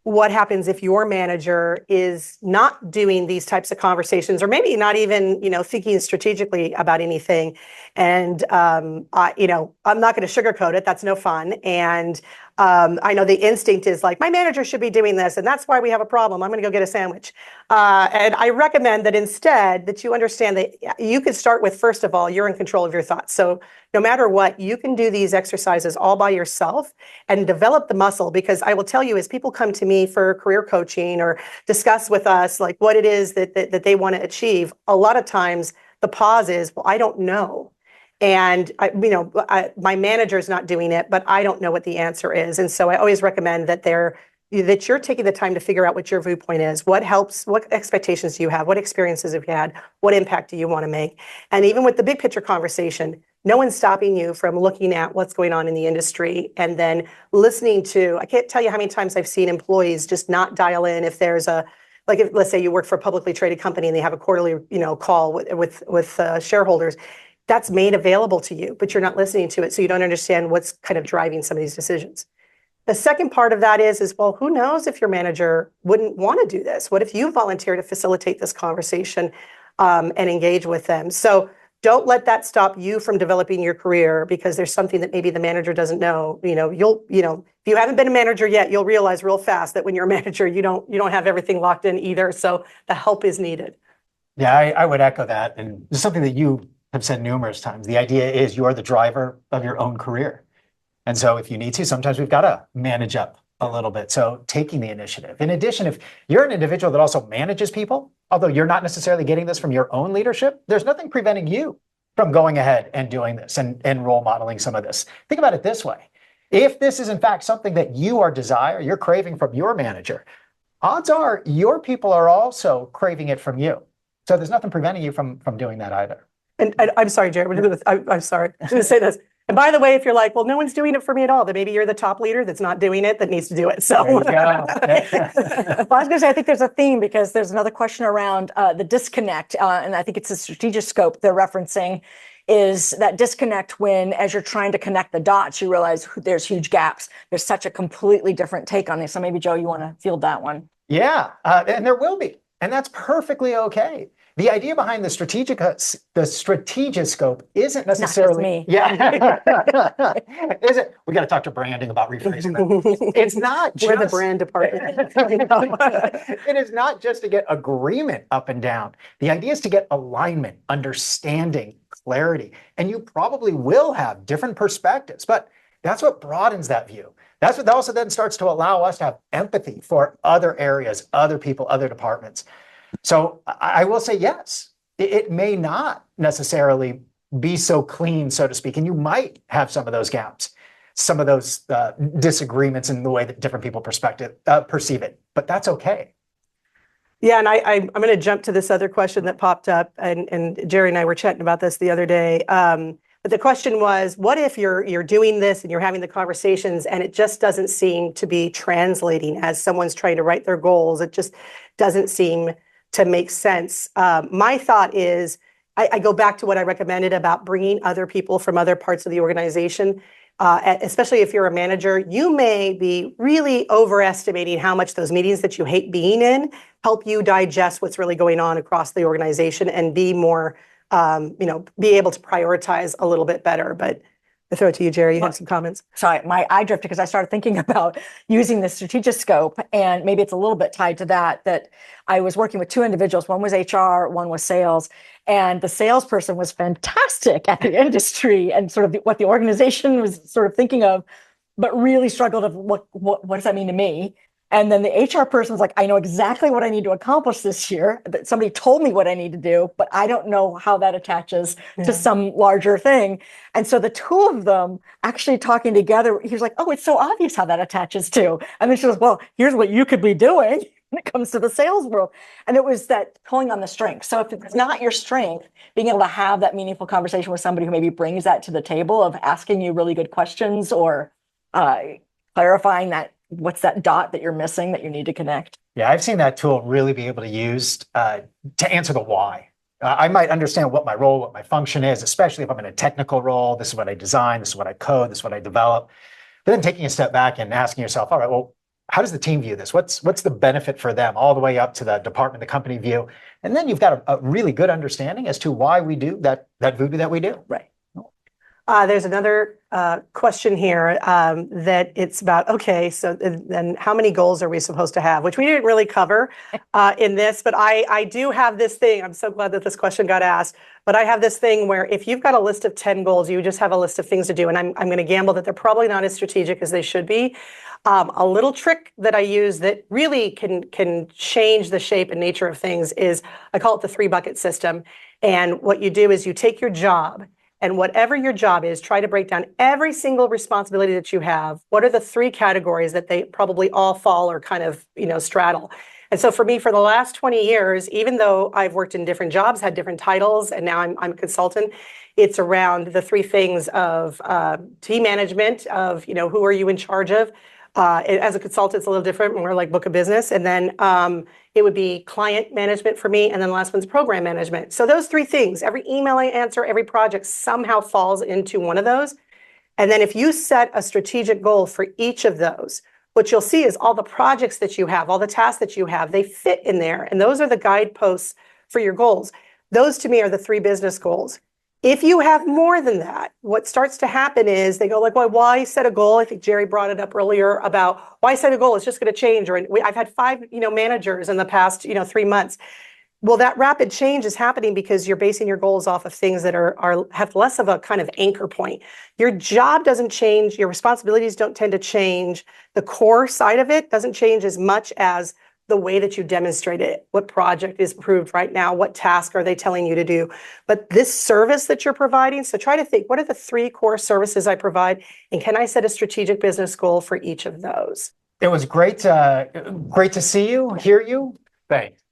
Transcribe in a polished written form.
what happens if your manager is not doing these types of conversations, or maybe not even, thinking strategically about anything. And, I'm not going to sugarcoat it. That's no fun. And I know the instinct is like, my manager should be doing this, and that's why we have a problem. I'm going to go get a sandwich. And I recommend that instead that you understand that you could start with, first of all, you're in control of your thoughts. So no matter what, you can do these exercises all by yourself and develop the muscle, because I will tell you, as people come to me for career coaching or discuss with us like what it is that they want to achieve, a lot of times the pause is, well, I don't know. And my manager's not doing it, but I don't know what the answer is. And so I always recommend that you're taking the time to figure out what your viewpoint is, what helps, what expectations do you have, what experiences have you had, what impact do you want to make? And even with the big picture conversation, no one's stopping you from looking at what's going on in the industry and then listening to, I can't tell you how many times I've seen employees just not dial in if there's if let's say you work for a publicly traded company and they have a quarterly, call with shareholders. That's made available to you, but you're not listening to it, so you don't understand what's kind of driving some of these decisions. The second part of that is, well, who knows if your manager wouldn't want to do this? What if you volunteer to facilitate this conversation and engage with them? So don't let that stop you from developing your career because there's something that maybe the manager doesn't know. If you haven't been a manager yet, you'll realize real fast that when you're a manager, you don't have everything locked in either. So the help is needed. Yeah, I would echo that. And it's something that you have said numerous times. The idea is you are the driver of your own career. And so if you need to, sometimes we've got to manage up a little bit. So taking the initiative. In addition, if you're an individual that also manages people, although you're not necessarily getting this from your own leadership, there's nothing preventing you from going ahead and doing this and role modeling some of this. Think about it this way. If this is in fact something that you're craving from your manager, odds are your people are also craving it from you. So there's nothing preventing you from doing that either. And I'm sorry, Gerri, I'm sorry. I'm going to say this. And by the way, if you're like, well, no one's doing it for me at all, then maybe you're the top leader that's not doing it that needs to do it. So, well, I was going to say, I think there's a theme because there's another question around the disconnect, and I think it's a strategic scope they're referencing, is that disconnect when, as you're trying to connect the dots, you realize there's huge gaps. There's such a completely different take on this. So maybe, Joe, you want to field that one? Yeah, and there will be, and that's perfectly okay. The idea behind the strategic scope isn't necessarily me. Yeah. We got to talk to branding about rephrasing that. It's not just we're the brand department. It is not just to get agreement up and down. The idea is to get alignment, understanding, clarity, and you probably will have different perspectives, but that's what broadens that view. That's what also then starts to allow us to have empathy for other areas, other people, other departments. So I will say, yes, it may not necessarily be so clean, so to speak, and you might have some of those gaps, some of those disagreements in the way that different people perceive it, but that's okay. Yeah, and I'm going to jump to this other question that popped up, and Gerri and I were chatting about this the other day. But the question was, what if you're doing this and you're having the conversations and it just doesn't seem to be translating as someone's trying to write their goals? It just doesn't seem to make sense. My thought is, I go back to what I recommended about bringing other people from other parts of the organization, especially if you're a manager. You may be really overestimating how much those meetings that you hate being in help you digest what's really going on across the organization and be more, be able to prioritize a little bit better. But I throw it to you, Gerri. You have some comments. Sorry, I drifted because I started thinking about using the strategic scope, and maybe it's a little bit tied to that I was working with two individuals. One was HR, one was sales, and the salesperson was fantastic at the industry and sort of what the organization was sort of thinking of, but really struggled of what does that mean to me? And then the HR person was like, I know exactly what I need to accomplish this year. That somebody told me what I need to do, but I don't know how that attaches to some larger thing. And so the two of them actually talking together, he was like, oh, it's so obvious how that attaches to. And then she goes, well, here's what you could be doing when it comes to the sales world. And it was that pulling on the strength. So if it's not your strength, being able to have that meaningful conversation with somebody who maybe brings that to the table of asking you really good questions or clarifying that, what's that dot that you're missing that you need to connect? Yeah, I've seen that tool really be able to use to answer the why. I might understand what my role, what my function is, especially if I'm in a technical role. This is what I design, this is what I code, this is what I develop. But then taking a step back and asking yourself, all right, well, how does the team view this? What's the benefit for them all the way up to the department, the company view? And then you've got a really good understanding as to why we do that voodoo that we do. Right. There's another question here that it's about, okay, so then how many goals are we supposed to have? Which we didn't really cover in this, but I do have this thing. I'm so glad that this question got asked. But I have this thing where if you've got a list of 10 goals, you just have a list of things to do. And I'm going to gamble that they're probably not as strategic as they should be. A little trick that I use that really can change the shape and nature of things is I call it the 3-bucket system. And what you do is you take your job, and whatever your job is, try to break down every single responsibility that you have. What are the 3 categories that they probably all fall or kind of, straddle? And so for me, for the last 20 years, even though I've worked in different jobs, had different titles, and now I'm a consultant, it's around the 3 things of team management, of, who are you in charge of? As a consultant, it's a little different, more like book of business. And then it would be client management for me. And then the last one's program management. So those 3 things, every email I answer, every project somehow falls into one of those. And then if you set a strategic goal for each of those, what you'll see is all the projects that you have, all the tasks that you have, they fit in there. And those are the guideposts for your goals. Those to me are the 3 business goals. If you have more than that, what starts to happen is they go like, well, why set a goal? I think Gerri brought it up earlier about why set a goal? It's just going to change. Or I've had 5, managers in the past, 3 months. Well, that rapid change is happening because you're basing your goals off of things that have less of a kind of anchor point. Your job doesn't change. Your responsibilities don't tend to change. The core side of it doesn't change as much as the way that you demonstrate it. What project is approved right now? What task are they telling you to do? But this service that you're providing, so try to think, what are the 3 core services I provide? And can I set a strategic business goal for each of those? It was great to see you, hear you. Thanks.